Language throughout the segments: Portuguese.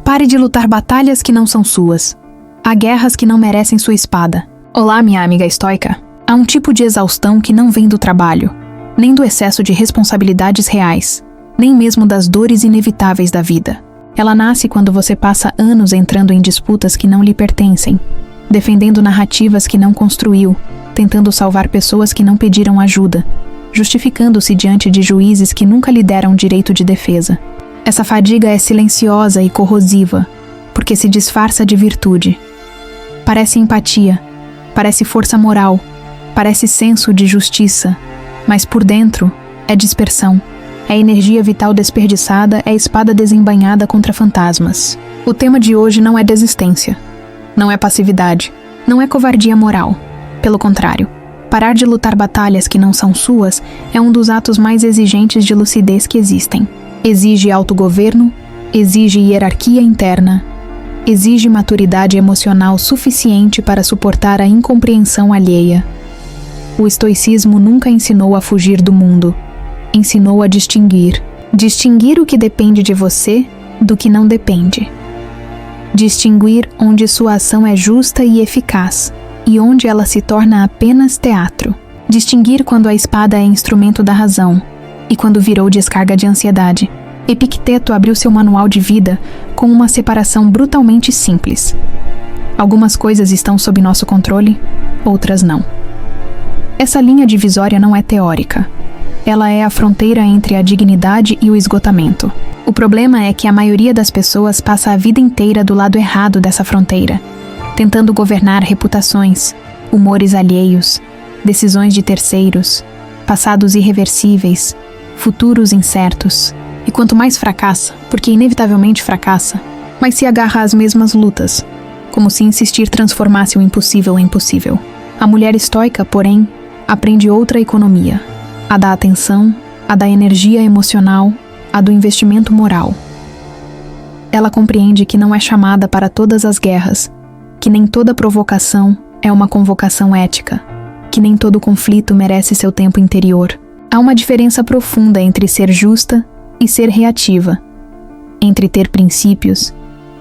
Pare de lutar batalhas que não são suas. Há guerras que não merecem sua espada. Olá, minha amiga estoica. Há um tipo de exaustão que não vem do trabalho, nem do excesso de responsabilidades reais, nem mesmo das dores inevitáveis da vida. Ela nasce quando você passa anos entrando em disputas que não lhe pertencem, defendendo narrativas que não construiu, tentando salvar pessoas que não pediram ajuda, justificando-se diante de juízes que nunca lhe deram direito de defesa. Essa fadiga é silenciosa e corrosiva, porque se disfarça de virtude. Parece empatia, parece força moral, parece senso de justiça, mas por dentro é dispersão, é energia vital desperdiçada, é espada desembainhada contra fantasmas. O tema de hoje não é desistência, não é passividade, não é covardia moral. Pelo contrário, parar de lutar batalhas que não são suas é um dos atos mais exigentes de lucidez que existem. Exige autogoverno, exige hierarquia interna, exige maturidade emocional suficiente para suportar a incompreensão alheia. O estoicismo nunca ensinou a fugir do mundo, ensinou a distinguir. Distinguir o que depende de você do que não depende. Distinguir onde sua ação é justa e eficaz, e onde ela se torna apenas teatro. Distinguir quando a espada é instrumento da razão, e quando virou descarga de ansiedade. Epicteto abriu seu manual de vida com uma separação brutalmente simples. Algumas coisas estão sob nosso controle, outras não. Essa linha divisória não é teórica. Ela é a fronteira entre a dignidade e o esgotamento. O problema é que a maioria das pessoas passa a vida inteira do lado errado dessa fronteira, tentando governar reputações, humores alheios, decisões de terceiros, passados irreversíveis, futuros incertos. E quanto mais fracassa, porque inevitavelmente fracassa, mais se agarra às mesmas lutas, como se insistir transformasse o impossível em possível. A mulher estoica, porém, aprende outra economia, a da atenção, a da energia emocional, a do investimento moral. Ela compreende que não é chamada para todas as guerras, que nem toda provocação é uma convocação ética, que nem todo conflito merece seu tempo interior. Há uma diferença profunda entre ser justa e ser reativa, entre ter princípios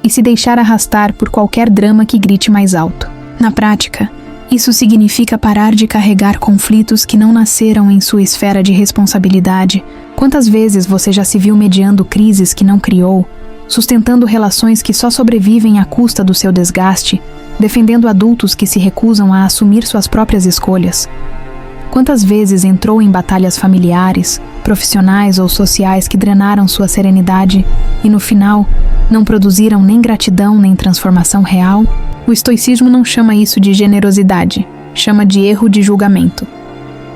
e se deixar arrastar por qualquer drama que grite mais alto. Na prática, isso significa parar de carregar conflitos que não nasceram em sua esfera de responsabilidade. Quantas vezes você já se viu mediando crises que não criou, sustentando relações que só sobrevivem à custa do seu desgaste, defendendo adultos que se recusam a assumir suas próprias escolhas? Quantas vezes entrou em batalhas familiares, profissionais ou sociais que drenaram sua serenidade e, no final, não produziram nem gratidão nem transformação real? O estoicismo não chama isso de generosidade, chama de erro de julgamento.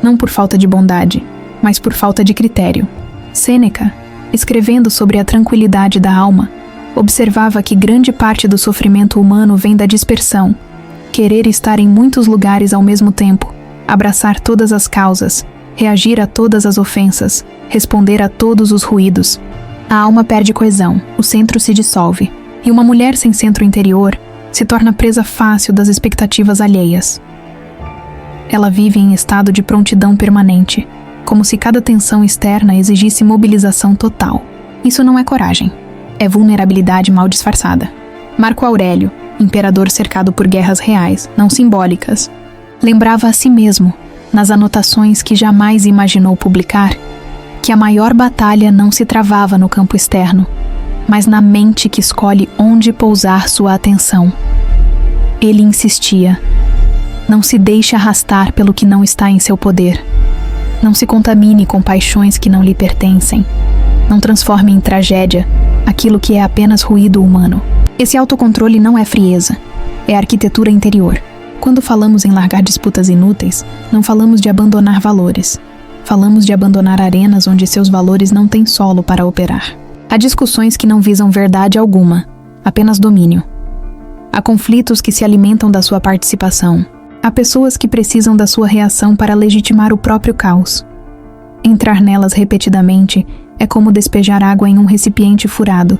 Não por falta de bondade, mas por falta de critério. Sêneca, escrevendo sobre a tranquilidade da alma, observava que grande parte do sofrimento humano vem da dispersão, querer estar em muitos lugares ao mesmo tempo, abraçar todas as causas, reagir a todas as ofensas, responder a todos os ruídos. A alma perde coesão, o centro se dissolve, e uma mulher sem centro interior se torna presa fácil das expectativas alheias. Ela vive em estado de prontidão permanente, como se cada tensão externa exigisse mobilização total. Isso não é coragem, é vulnerabilidade mal disfarçada. Marco Aurélio, imperador cercado por guerras reais, não simbólicas, lembrava a si mesmo, nas anotações que jamais imaginou publicar, que a maior batalha não se travava no campo externo, mas na mente que escolhe onde pousar sua atenção. Ele insistia: não se deixe arrastar pelo que não está em seu poder. Não se contamine com paixões que não lhe pertencem. Não transforme em tragédia aquilo que é apenas ruído humano. Esse autocontrole não é frieza, é arquitetura interior. Quando falamos em largar disputas inúteis, não falamos de abandonar valores. Falamos de abandonar arenas onde seus valores não têm solo para operar. Há discussões que não visam verdade alguma, apenas domínio. Há conflitos que se alimentam da sua participação. Há pessoas que precisam da sua reação para legitimar o próprio caos. Entrar nelas repetidamente é como despejar água em um recipiente furado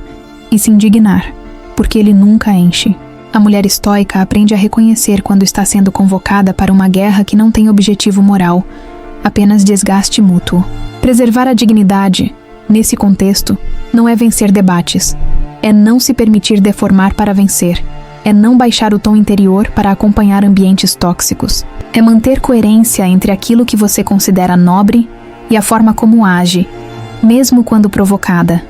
e se indignar, porque ele nunca enche. A mulher estoica aprende a reconhecer quando está sendo convocada para uma guerra que não tem objetivo moral, apenas desgaste mútuo. Preservar a dignidade, nesse contexto, não é vencer debates, É não se permitir deformar para vencer. É não baixar o tom interior para acompanhar ambientes tóxicos. É manter coerência entre aquilo que você considera nobre e a forma como age, mesmo quando provocada.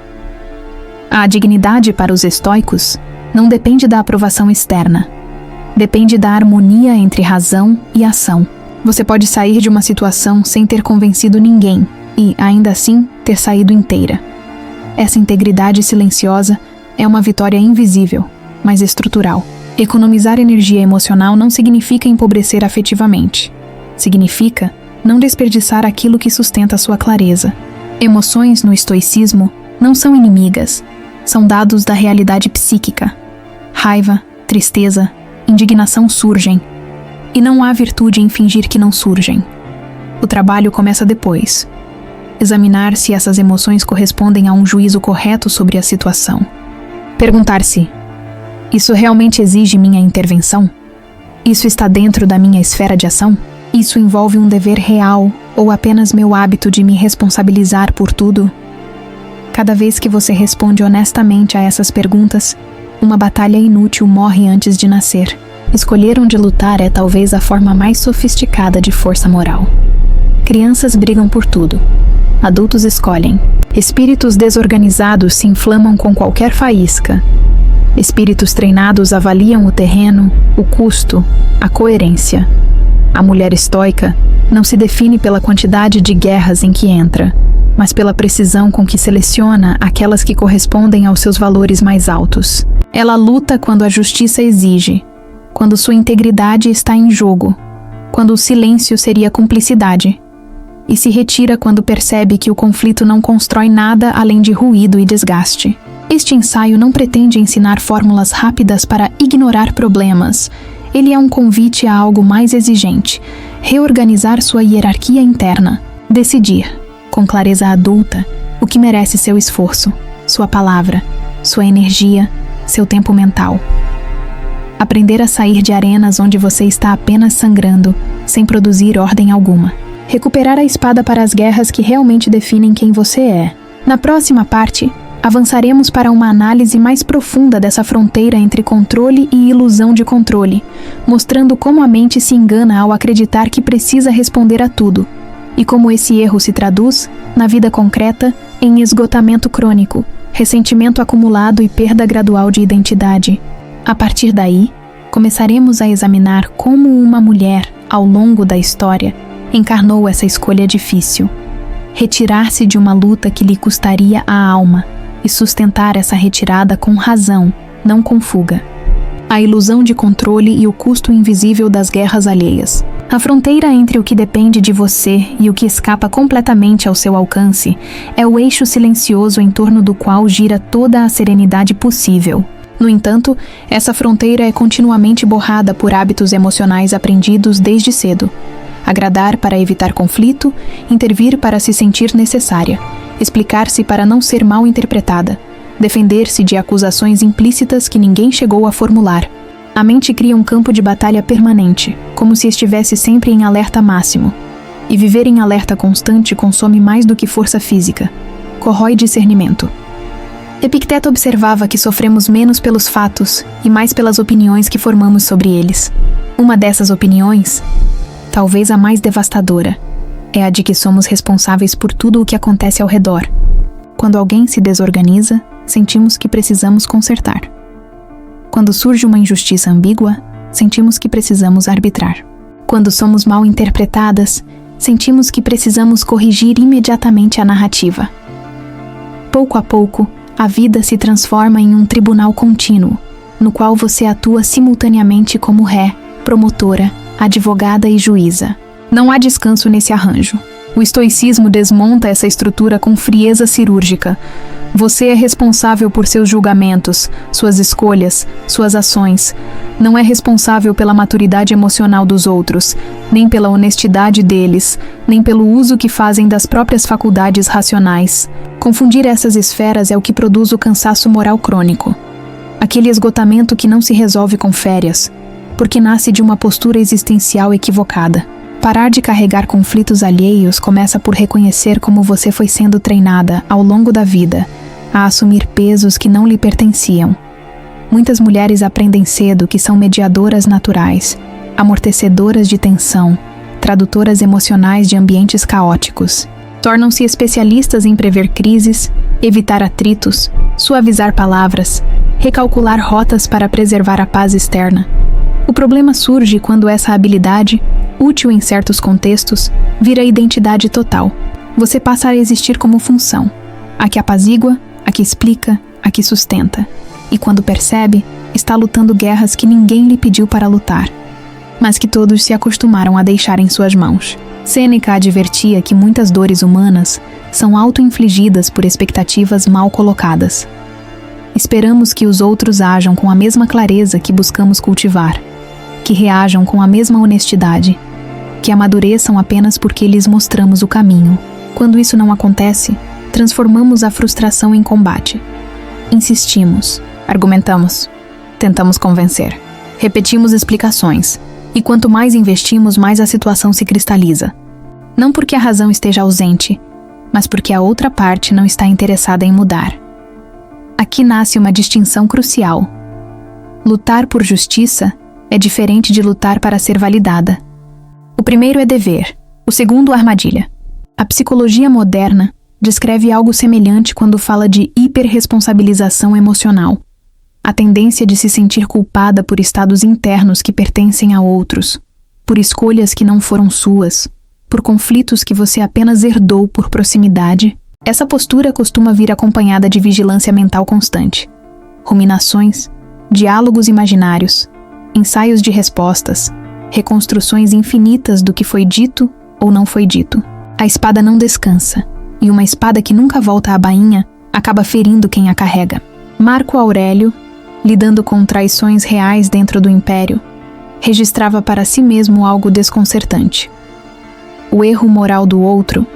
A dignidade para os estoicos não depende da aprovação externa. Depende da harmonia entre razão e ação. Você pode sair de uma situação sem ter convencido ninguém e, ainda assim, ter saído inteira. Essa integridade silenciosa é uma vitória invisível, mas estrutural. Economizar energia emocional não significa empobrecer afetivamente. Significa não desperdiçar aquilo que sustenta sua clareza. Emoções no estoicismo não são inimigas, são dados da realidade psíquica. Raiva, tristeza, indignação surgem, e não há virtude em fingir que não surgem. O trabalho começa depois. Examinar se essas emoções correspondem a um juízo correto sobre a situação. Perguntar-se: isso realmente exige minha intervenção? Isso está dentro da minha esfera de ação? Isso envolve um dever real ou apenas meu hábito de me responsabilizar por tudo? Cada vez que você responde honestamente a essas perguntas, uma batalha inútil morre antes de nascer. Escolher onde lutar é talvez a forma mais sofisticada de força moral. Crianças brigam por tudo. Adultos escolhem. Espíritos desorganizados se inflamam com qualquer faísca. Espíritos treinados avaliam o terreno, o custo, a coerência. A mulher estoica não se define pela quantidade de guerras em que entra, mas pela precisão com que seleciona aquelas que correspondem aos seus valores mais altos. Ela luta quando a justiça exige, quando sua integridade está em jogo, quando o silêncio seria cumplicidade, e se retira quando percebe que o conflito não constrói nada além de ruído e desgaste. Este ensaio não pretende ensinar fórmulas rápidas para ignorar problemas. Ele é um convite a algo mais exigente: reorganizar sua hierarquia interna, decidir, com clareza adulta, o que merece seu esforço, sua palavra, sua energia, seu tempo mental. Aprender a sair de arenas onde você está apenas sangrando, sem produzir ordem alguma. Recuperar a espada para as guerras que realmente definem quem você é. Na próxima parte, avançaremos para uma análise mais profunda dessa fronteira entre controle e ilusão de controle, mostrando como a mente se engana ao acreditar que precisa responder a tudo, e como esse erro se traduz, na vida concreta, em esgotamento crônico, ressentimento acumulado e perda gradual de identidade. A partir daí, começaremos a examinar como uma mulher, ao longo da história, encarnou essa escolha difícil: retirar-se de uma luta que lhe custaria a alma e sustentar essa retirada com razão, não com fuga. A ilusão de controle e o custo invisível das guerras alheias. A fronteira entre o que depende de você e o que escapa completamente ao seu alcance é o eixo silencioso em torno do qual gira toda a serenidade possível. No entanto, essa fronteira é continuamente borrada por hábitos emocionais aprendidos desde cedo. Agradar para evitar conflito, intervir para se sentir necessária, explicar-se para não ser mal interpretada, defender-se de acusações implícitas que ninguém chegou a formular. A mente cria um campo de batalha permanente, como se estivesse sempre em alerta máximo. E viver em alerta constante consome mais do que força física. Corrói discernimento. Epicteto observava que sofremos menos pelos fatos e mais pelas opiniões que formamos sobre eles. Uma dessas opiniões, talvez a mais devastadora, é a de que somos responsáveis por tudo o que acontece ao redor. Quando alguém se desorganiza, sentimos que precisamos consertar. Quando surge uma injustiça ambígua, sentimos que precisamos arbitrar. Quando somos mal interpretadas, sentimos que precisamos corrigir imediatamente a narrativa. Pouco a pouco, a vida se transforma em um tribunal contínuo, no qual você atua simultaneamente como ré, promotora, advogada e juíza. Não há descanso nesse arranjo. O estoicismo desmonta essa estrutura com frieza cirúrgica. Você é responsável por seus julgamentos, suas escolhas, suas ações. Não é responsável pela maturidade emocional dos outros, nem pela honestidade deles, nem pelo uso que fazem das próprias faculdades racionais. Confundir essas esferas é o que produz o cansaço moral crônico. Aquele esgotamento que não se resolve com férias, porque nasce de uma postura existencial equivocada. Parar de carregar conflitos alheios começa por reconhecer como você foi sendo treinada ao longo da vida, a assumir pesos que não lhe pertenciam. Muitas mulheres aprendem cedo que são mediadoras naturais, amortecedoras de tensão, tradutoras emocionais de ambientes caóticos. Tornam-se especialistas em prever crises, evitar atritos, suavizar palavras, recalcular rotas para preservar a paz externa. O problema surge quando essa habilidade, útil em certos contextos, vira identidade total. Você passa a existir como função, a que apazigua, a que explica, a que sustenta. E quando percebe, está lutando guerras que ninguém lhe pediu para lutar, mas que todos se acostumaram a deixar em suas mãos. Sêneca advertia que muitas dores humanas são auto-infligidas por expectativas mal colocadas. Esperamos que os outros ajam com a mesma clareza que buscamos cultivar, que reajam com a mesma honestidade, que amadureçam apenas porque lhes mostramos o caminho. Quando isso não acontece, transformamos a frustração em combate. Insistimos, argumentamos, tentamos convencer, repetimos explicações, e quanto mais investimos, mais a situação se cristaliza. Não porque a razão esteja ausente, mas porque a outra parte não está interessada em mudar. Aqui nasce uma distinção crucial. Lutar por justiça é diferente de lutar para ser validada. O primeiro é dever, o segundo armadilha. A psicologia moderna descreve algo semelhante quando fala de hiperresponsabilização emocional, a tendência de se sentir culpada por estados internos que pertencem a outros, por escolhas que não foram suas, por conflitos que você apenas herdou por proximidade. Essa postura costuma vir acompanhada de vigilância mental constante, ruminações, diálogos imaginários, ensaios de respostas, reconstruções infinitas do que foi dito ou não foi dito. A espada não descansa, e uma espada que nunca volta à bainha acaba ferindo quem a carrega. Marco Aurélio, lidando com traições reais dentro do império, registrava para si mesmo algo desconcertante. O erro moral do outro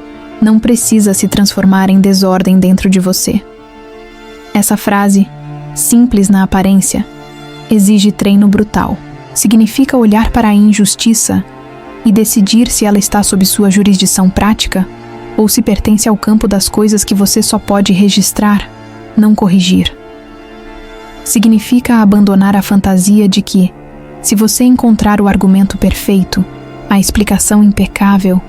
não precisa se transformar em desordem dentro de você. Essa frase, simples na aparência, exige treino brutal. Significa olhar para a injustiça e decidir se ela está sob sua jurisdição prática ou se pertence ao campo das coisas que você só pode registrar, não corrigir. Significa abandonar a fantasia de que, se você encontrar o argumento perfeito, a explicação impecável,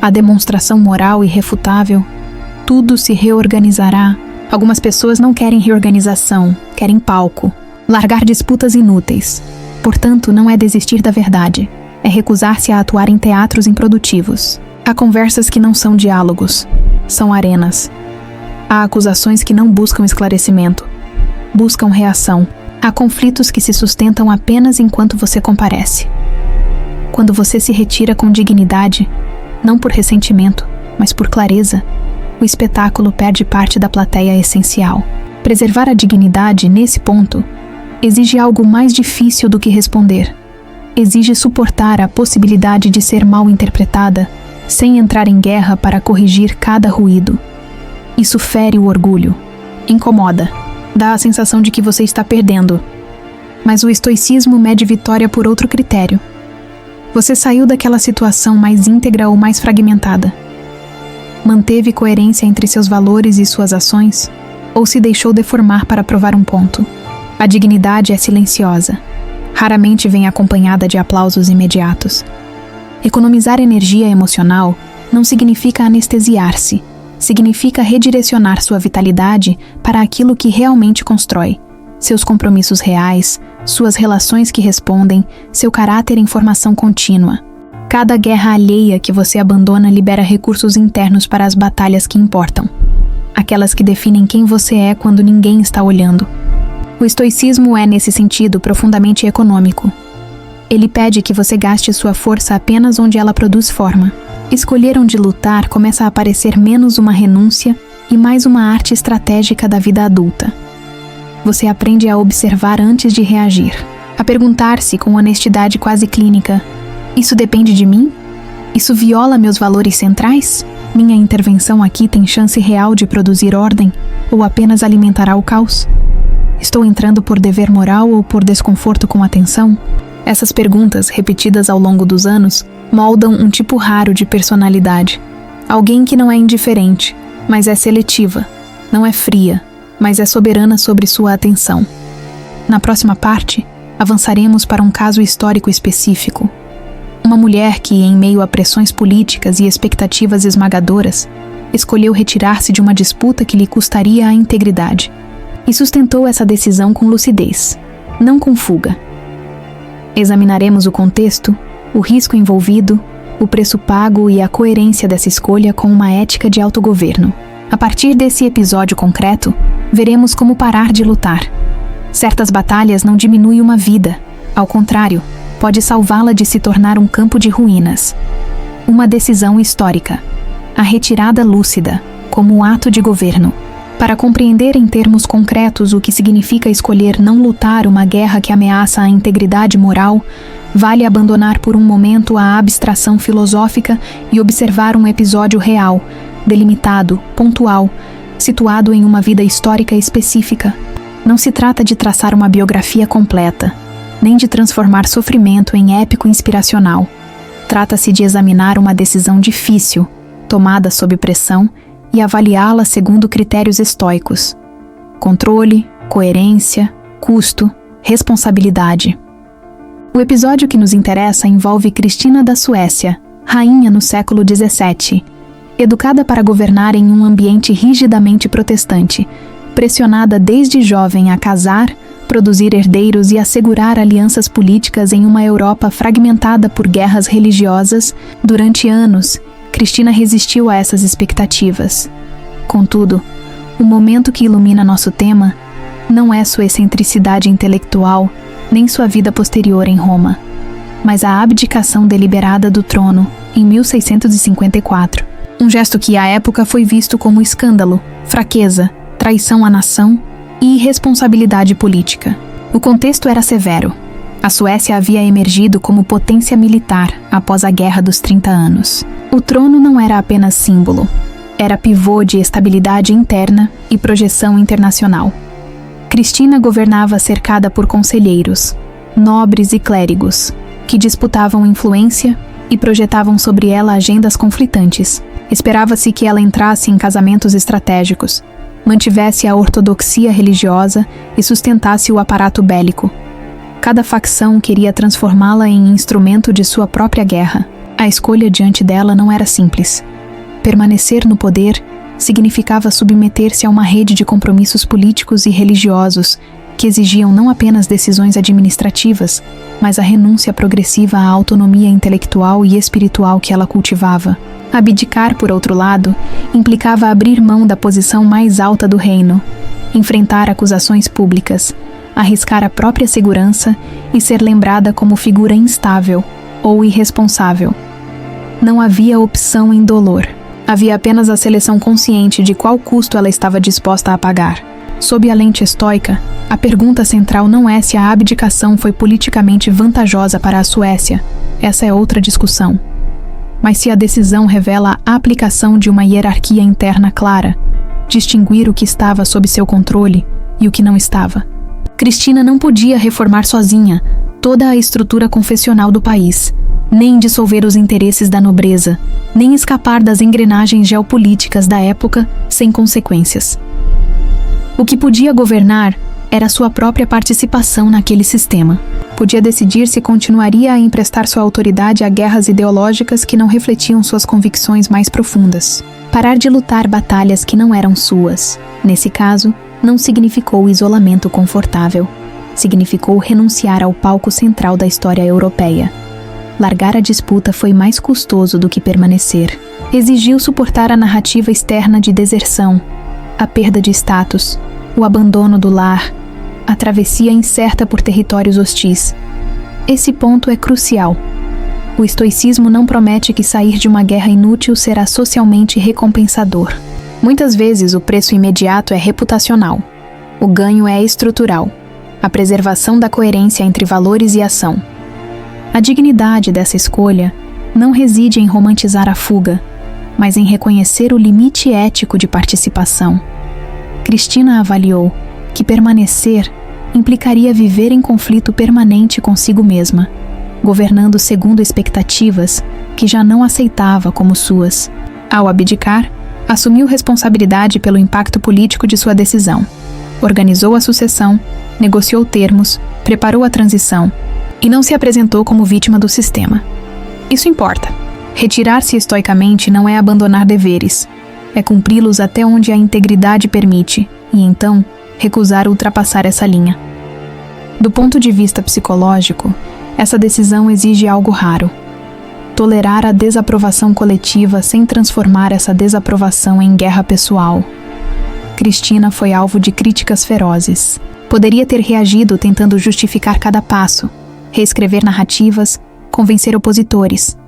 a demonstração moral irrefutável, tudo se reorganizará. Algumas pessoas não querem reorganização, querem palco, largar disputas inúteis. Portanto, não é desistir da verdade, é recusar-se a atuar em teatros improdutivos. Há conversas que não são diálogos, são arenas. Há acusações que não buscam esclarecimento, buscam reação. Há conflitos que se sustentam apenas enquanto você comparece. Quando você se retira com dignidade, não por ressentimento, mas por clareza, o espetáculo perde parte da plateia essencial. Preservar a dignidade, nesse ponto, exige algo mais difícil do que responder. Exige suportar a possibilidade de ser mal interpretada, sem entrar em guerra para corrigir cada ruído. Isso fere o orgulho, incomoda, dá a sensação de que você está perdendo. Mas o estoicismo mede vitória por outro critério. Você saiu daquela situação mais íntegra ou mais fragmentada? Manteve coerência entre seus valores e suas ações? Ou se deixou deformar para provar um ponto? A dignidade é silenciosa. Raramente vem acompanhada de aplausos imediatos. Economizar energia emocional não significa anestesiar-se. Significa redirecionar sua vitalidade para aquilo que realmente constrói. Seus compromissos reais, suas relações que respondem, seu caráter em formação contínua. Cada guerra alheia que você abandona libera recursos internos para as batalhas que importam. Aquelas que definem quem você é quando ninguém está olhando. O estoicismo é, nesse sentido, profundamente econômico. Ele pede que você gaste sua força apenas onde ela produz forma. Escolher onde lutar começa a parecer menos uma renúncia e mais uma arte estratégica da vida adulta. Você aprende a observar antes de reagir, a perguntar-se com honestidade quase clínica: isso depende de mim? Isso viola meus valores centrais? Minha intervenção aqui tem chance real de produzir ordem ou apenas alimentará o caos? Estou entrando por dever moral ou por desconforto com atenção? Essas perguntas, repetidas ao longo dos anos, moldam um tipo raro de personalidade. Alguém que não é indiferente, mas é seletiva, não é fria, mas é soberana sobre sua atenção. Na próxima parte, avançaremos para um caso histórico específico. Uma mulher que, em meio a pressões políticas e expectativas esmagadoras, escolheu retirar-se de uma disputa que lhe custaria a integridade, e sustentou essa decisão com lucidez, não com fuga. Examinaremos o contexto, o risco envolvido, o preço pago e a coerência dessa escolha com uma ética de autogoverno. A partir desse episódio concreto, veremos como parar de lutar. Certas batalhas não diminuem uma vida, ao contrário, pode salvá-la de se tornar um campo de ruínas. Uma decisão histórica. A retirada lúcida, como um ato de governo. Para compreender em termos concretos o que significa escolher não lutar uma guerra que ameaça a integridade moral, vale abandonar por um momento a abstração filosófica e observar um episódio real, delimitado, pontual, situado em uma vida histórica específica. Não se trata de traçar uma biografia completa, nem de transformar sofrimento em épico inspiracional. Trata-se de examinar uma decisão difícil, tomada sob pressão, e avaliá-la segundo critérios estoicos: controle, coerência, custo, responsabilidade. O episódio que nos interessa envolve Cristina da Suécia, rainha no século XVII, educada para governar em um ambiente rigidamente protestante, pressionada desde jovem a casar, produzir herdeiros e assegurar alianças políticas em uma Europa fragmentada por guerras religiosas. Durante anos, Cristina resistiu a essas expectativas. Contudo, o momento que ilumina nosso tema não é sua excentricidade intelectual, nem sua vida posterior em Roma, mas a abdicação deliberada do trono em 1654. Um gesto que à época foi visto como escândalo, fraqueza, traição à nação e irresponsabilidade política. O contexto era severo. A Suécia havia emergido como potência militar após a Guerra dos 30 Anos. O trono não era apenas símbolo, era pivô de estabilidade interna e projeção internacional. Cristina governava cercada por conselheiros, nobres e clérigos, que disputavam influência e projetavam sobre ela agendas conflitantes. Esperava-se que ela entrasse em casamentos estratégicos, mantivesse a ortodoxia religiosa e sustentasse o aparato bélico. Cada facção queria transformá-la em instrumento de sua própria guerra. A escolha diante dela não era simples. Permanecer no poder significava submeter-se a uma rede de compromissos políticos e religiosos que exigiam não apenas decisões administrativas, mas a renúncia progressiva à autonomia intelectual e espiritual que ela cultivava. Abdicar, por outro lado, implicava abrir mão da posição mais alta do reino, enfrentar acusações públicas, arriscar a própria segurança e ser lembrada como figura instável ou irresponsável. Não havia opção indolor. Havia apenas a seleção consciente de qual custo ela estava disposta a pagar. Sob a lente estoica, a pergunta central não é se a abdicação foi politicamente vantajosa para a Suécia. Essa é outra discussão. Mas se a decisão revela a aplicação de uma hierarquia interna clara, distinguir o que estava sob seu controle e o que não estava. Cristina não podia reformar sozinha toda a estrutura confessional do país, nem dissolver os interesses da nobreza, nem escapar das engrenagens geopolíticas da época sem consequências. O que podia governar era sua própria participação naquele sistema. Podia decidir se continuaria a emprestar sua autoridade a guerras ideológicas que não refletiam suas convicções mais profundas. Parar de lutar batalhas que não eram suas, nesse caso, não significou isolamento confortável. Significou renunciar ao palco central da história europeia. Largar a disputa foi mais custoso do que permanecer. Exigiu suportar a narrativa externa de deserção, a perda de status, o abandono do lar, a travessia incerta por territórios hostis. Esse ponto é crucial. O estoicismo não promete que sair de uma guerra inútil será socialmente recompensador. Muitas vezes o preço imediato é reputacional. O ganho é estrutural. A preservação da coerência entre valores e ação. A dignidade dessa escolha não reside em romantizar a fuga, mas em reconhecer o limite ético de participação. Cristina avaliou que permanecer implicaria viver em conflito permanente consigo mesma, governando segundo expectativas que já não aceitava como suas. Ao abdicar, assumiu responsabilidade pelo impacto político de sua decisão. organizou a sucessão, negociou termos, preparou a transição e não se apresentou como vítima do sistema. Isso importa. Retirar-se estoicamente não é abandonar deveres, é cumpri-los até onde a integridade permite e, então, recusar ultrapassar essa linha. Do ponto de vista psicológico, essa decisão exige algo raro: tolerar a desaprovação coletiva sem transformar essa desaprovação em guerra pessoal. Cristina foi alvo de críticas ferozes. Poderia ter reagido tentando justificar cada passo, reescrever narrativas, convencer opositores.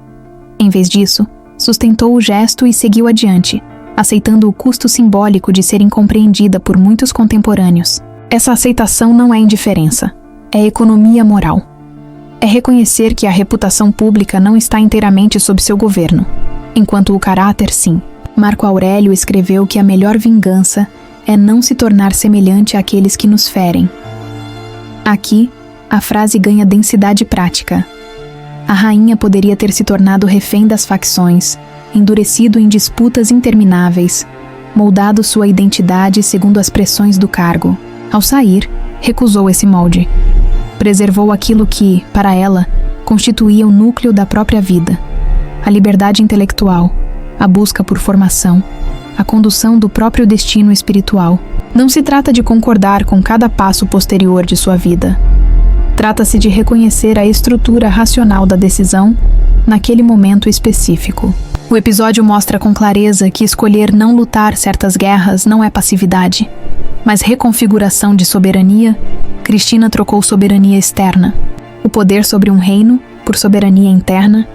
Em vez disso, sustentou o gesto e seguiu adiante, aceitando o custo simbólico de ser incompreendida por muitos contemporâneos. Essa aceitação não é indiferença, é economia moral. É reconhecer que a reputação pública não está inteiramente sob seu governo, enquanto o caráter, sim. Marco Aurélio escreveu que a melhor vingança é não se tornar semelhante àqueles que nos ferem. Aqui, a frase ganha densidade prática. A rainha poderia ter se tornado refém das facções, endurecido em disputas intermináveis, moldado sua identidade segundo as pressões do cargo. Ao sair, recusou esse molde. Preservou aquilo que, para ela, constituía o núcleo da própria vida: a liberdade intelectual, a busca por formação, a condução do próprio destino espiritual. Não se trata de concordar com cada passo posterior de sua vida. Trata-se de reconhecer a estrutura racional da decisão naquele momento específico. O episódio mostra com clareza que escolher não lutar certas guerras não é passividade, mas reconfiguração de soberania. Cristina trocou soberania externa, o poder sobre um reino, por soberania interna,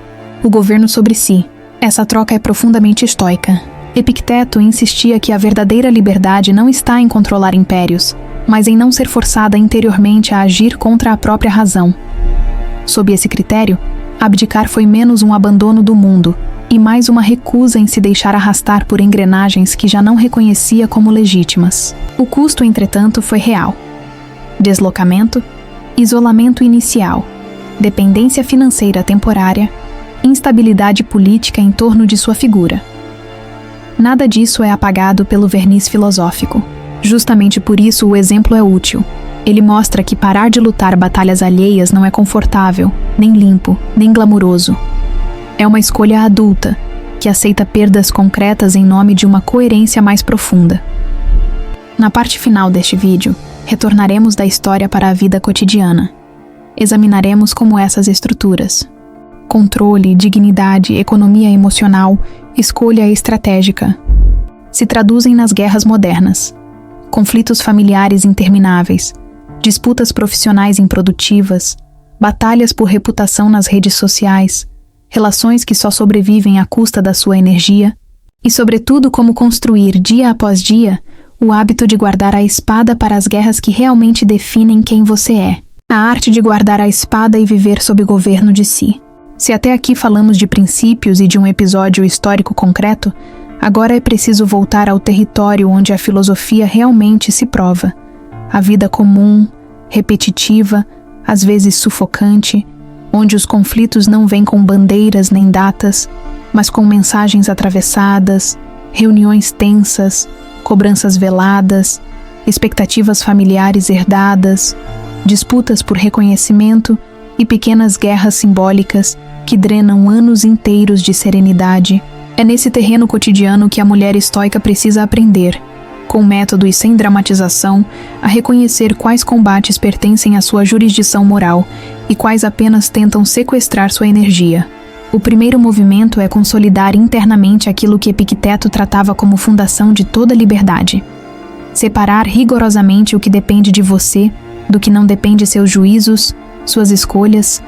o governo sobre si. Essa troca é profundamente estoica. Epicteto insistia que a verdadeira liberdade não está em controlar impérios, mas em não ser forçada interiormente a agir contra a própria razão. Sob esse critério, abdicar foi menos um abandono do mundo e mais uma recusa em se deixar arrastar por engrenagens que já não reconhecia como legítimas. O custo, entretanto, foi real: deslocamento, isolamento inicial, dependência financeira temporária, instabilidade política em torno de sua figura. Nada disso é apagado pelo verniz filosófico. Justamente por isso o exemplo é útil. Ele mostra que parar de lutar batalhas alheias não é confortável, nem limpo, nem glamuroso. É uma escolha adulta, que aceita perdas concretas em nome de uma coerência mais profunda. Na parte final deste vídeo, retornaremos da história para a vida cotidiana. Examinaremos como essas estruturas: controle, dignidade, economia emocional, escolha estratégica, se traduzem nas guerras modernas. Conflitos familiares intermináveis, disputas profissionais improdutivas, batalhas por reputação nas redes sociais, relações que só sobrevivem à custa da sua energia, e, sobretudo, como construir, dia após dia, o hábito de guardar a espada para as guerras que realmente definem quem você é. A arte de guardar a espada e viver sob o governo de si. Se até aqui falamos de princípios e de um episódio histórico concreto, agora é preciso voltar ao território onde a filosofia realmente se prova. A vida comum, repetitiva, às vezes sufocante, onde os conflitos não vêm com bandeiras nem datas, mas com mensagens atravessadas, reuniões tensas, cobranças veladas, expectativas familiares herdadas, disputas por reconhecimento e pequenas guerras simbólicas que drenam anos inteiros de serenidade. É nesse terreno cotidiano que a mulher estoica precisa aprender, com método e sem dramatização, a reconhecer quais combates pertencem à sua jurisdição moral e quais apenas tentam sequestrar sua energia. O primeiro movimento é consolidar internamente aquilo que Epicteto tratava como fundação de toda liberdade. Separar rigorosamente o que depende de você do que não depende de seus juízos, suas escolhas,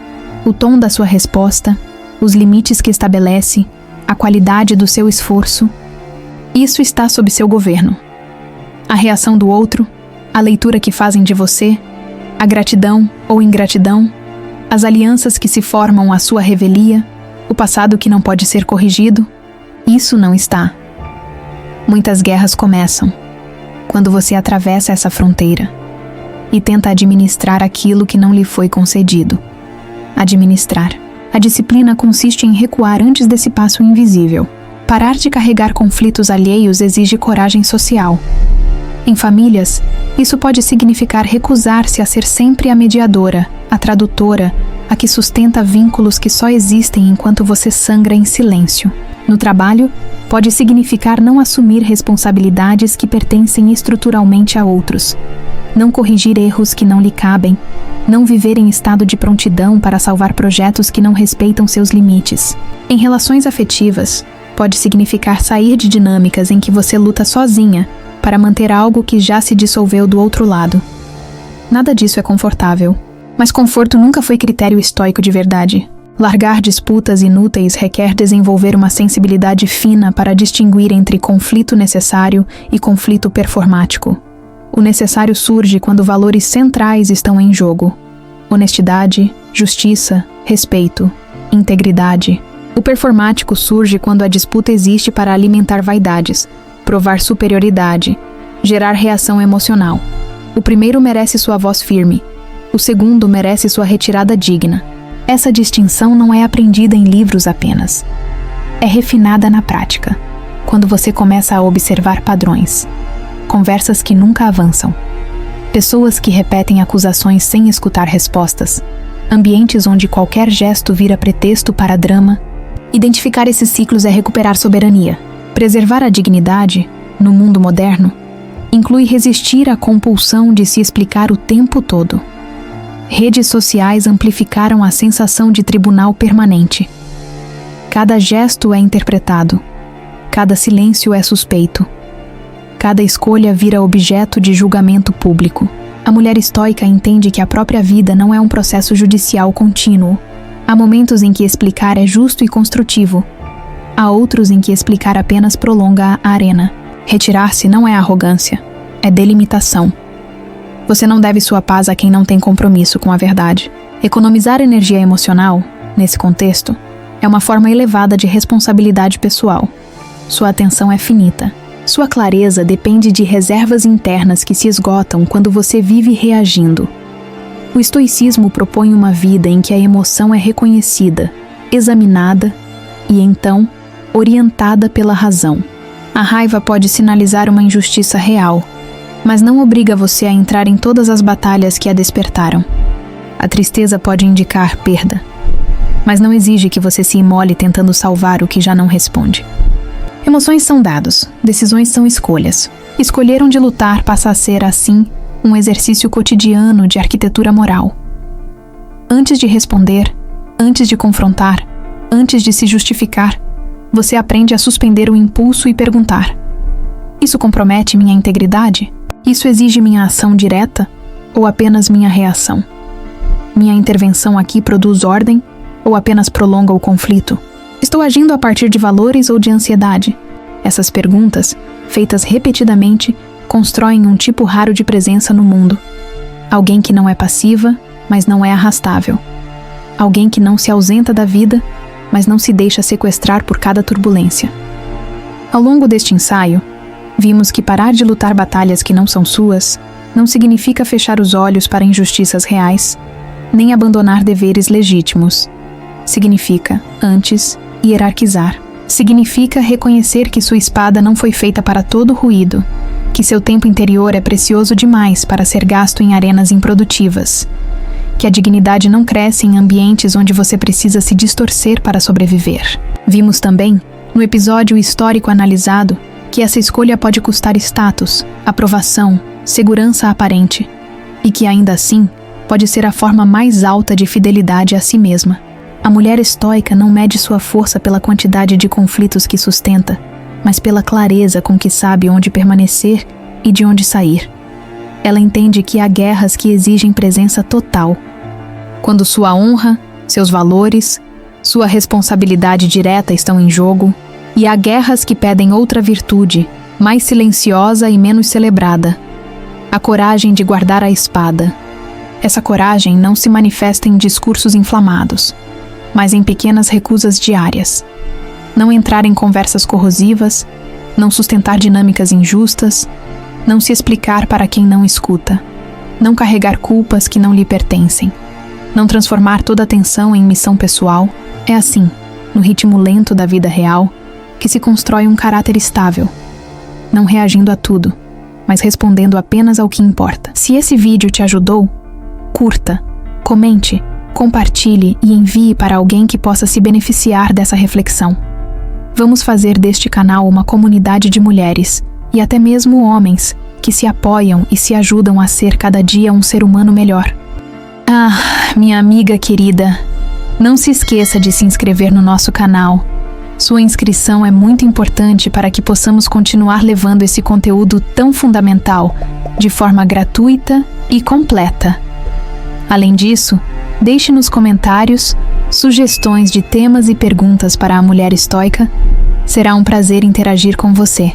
o tom da sua resposta, os limites que estabelece, a qualidade do seu esforço. Isso está sob seu governo. A reação do outro, a leitura que fazem de você, a gratidão ou ingratidão, as alianças que se formam à sua revelia, o passado que não pode ser corrigido, isso não está. Muitas guerras começam quando você atravessa essa fronteira e tenta administrar aquilo que não lhe foi concedido. Administrar. A disciplina consiste em recuar antes desse passo invisível. Parar de carregar conflitos alheios exige coragem social. Em famílias, isso pode significar recusar-se a ser sempre a mediadora, a tradutora, a que sustenta vínculos que só existem enquanto você sangra em silêncio. No trabalho, pode significar não assumir responsabilidades que pertencem estruturalmente a outros, não corrigir erros que não lhe cabem, não viver em estado de prontidão para salvar projetos que não respeitam seus limites. Em relações afetivas, pode significar sair de dinâmicas em que você luta sozinha para manter algo que já se dissolveu do outro lado. Nada disso é confortável, mas conforto nunca foi critério estoico de verdade. Largar disputas inúteis requer desenvolver uma sensibilidade fina para distinguir entre conflito necessário e conflito performático. O necessário surge quando valores centrais estão em jogo: honestidade, justiça, respeito, integridade. O performático surge quando a disputa existe para alimentar vaidades, provar superioridade, gerar reação emocional. O primeiro merece sua voz firme, o segundo merece sua retirada digna. Essa distinção não é aprendida em livros apenas. É refinada na prática, quando você começa a observar padrões. Conversas que nunca avançam. Pessoas que repetem acusações sem escutar respostas. Ambientes onde qualquer gesto vira pretexto para drama. Identificar esses ciclos é recuperar soberania. Preservar a dignidade, no mundo moderno, inclui resistir à compulsão de se explicar o tempo todo. Redes sociais amplificaram a sensação de tribunal permanente. Cada gesto é interpretado. Cada silêncio é suspeito. Cada escolha vira objeto de julgamento público. A mulher estoica entende que a própria vida não é um processo judicial contínuo. Há momentos em que explicar é justo e construtivo. Há outros em que explicar apenas prolonga a arena. Retirar-se não é arrogância, é delimitação. Você não deve sua paz a quem não tem compromisso com a verdade. Economizar energia emocional, nesse contexto, é uma forma elevada de responsabilidade pessoal. Sua atenção é finita. Sua clareza depende de reservas internas que se esgotam quando você vive reagindo. O estoicismo propõe uma vida em que a emoção é reconhecida, examinada e, então, orientada pela razão. A raiva pode sinalizar uma injustiça real, mas não obriga você a entrar em todas as batalhas que a despertaram. A tristeza pode indicar perda, mas não exige que você se imole tentando salvar o que já não responde. Emoções são dados, decisões são escolhas. Escolher onde lutar passa a ser, assim, um exercício cotidiano de arquitetura moral. Antes de responder, antes de confrontar, antes de se justificar, você aprende a suspender o impulso e perguntar: isso compromete minha integridade? Isso exige minha ação direta ou apenas minha reação? Minha intervenção aqui produz ordem ou apenas prolonga o conflito? Estou agindo a partir de valores ou de ansiedade? Essas perguntas, feitas repetidamente, constroem um tipo raro de presença no mundo. Alguém que não é passiva, mas não é arrastável. Alguém que não se ausenta da vida, mas não se deixa sequestrar por cada turbulência. Ao longo deste ensaio, vimos que parar de lutar batalhas que não são suas não significa fechar os olhos para injustiças reais, nem abandonar deveres legítimos. Significa, antes, hierarquizar. Significa reconhecer que sua espada não foi feita para todo ruído, que seu tempo interior é precioso demais para ser gasto em arenas improdutivas, que a dignidade não cresce em ambientes onde você precisa se distorcer para sobreviver. Vimos também, no episódio histórico analisado, que essa escolha pode custar status, aprovação, segurança aparente, e que ainda assim pode ser a forma mais alta de fidelidade a si mesma. A mulher estoica não mede sua força pela quantidade de conflitos que sustenta, mas pela clareza com que sabe onde permanecer e de onde sair. Ela entende que há guerras que exigem presença total, quando sua honra, seus valores, sua responsabilidade direta estão em jogo, e há guerras que pedem outra virtude, mais silenciosa e menos celebrada: a coragem de guardar a espada. Essa coragem não se manifesta em discursos inflamados, mas em pequenas recusas diárias. Não entrar em conversas corrosivas, não sustentar dinâmicas injustas, não se explicar para quem não escuta, não carregar culpas que não lhe pertencem, não transformar toda a atenção em missão pessoal. É assim, no ritmo lento da vida real, que se constrói um caráter estável, não reagindo a tudo, mas respondendo apenas ao que importa. Se esse vídeo te ajudou, curta, comente, compartilhe e envie para alguém que possa se beneficiar dessa reflexão. Vamos fazer deste canal uma comunidade de mulheres, e até mesmo homens, que se apoiam e se ajudam a ser cada dia um ser humano melhor. Ah, minha amiga querida, não se esqueça de se inscrever no nosso canal. Sua inscrição é muito importante para que possamos continuar levando esse conteúdo tão fundamental, de forma gratuita e completa. Além disso, deixe nos comentários sugestões de temas e perguntas para a Mulher Estoica. Será um prazer interagir com você.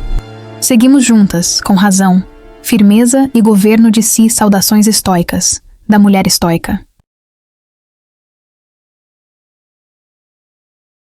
Seguimos juntas, com razão, firmeza e governo de si. Saudações estoicas, da Mulher Estoica.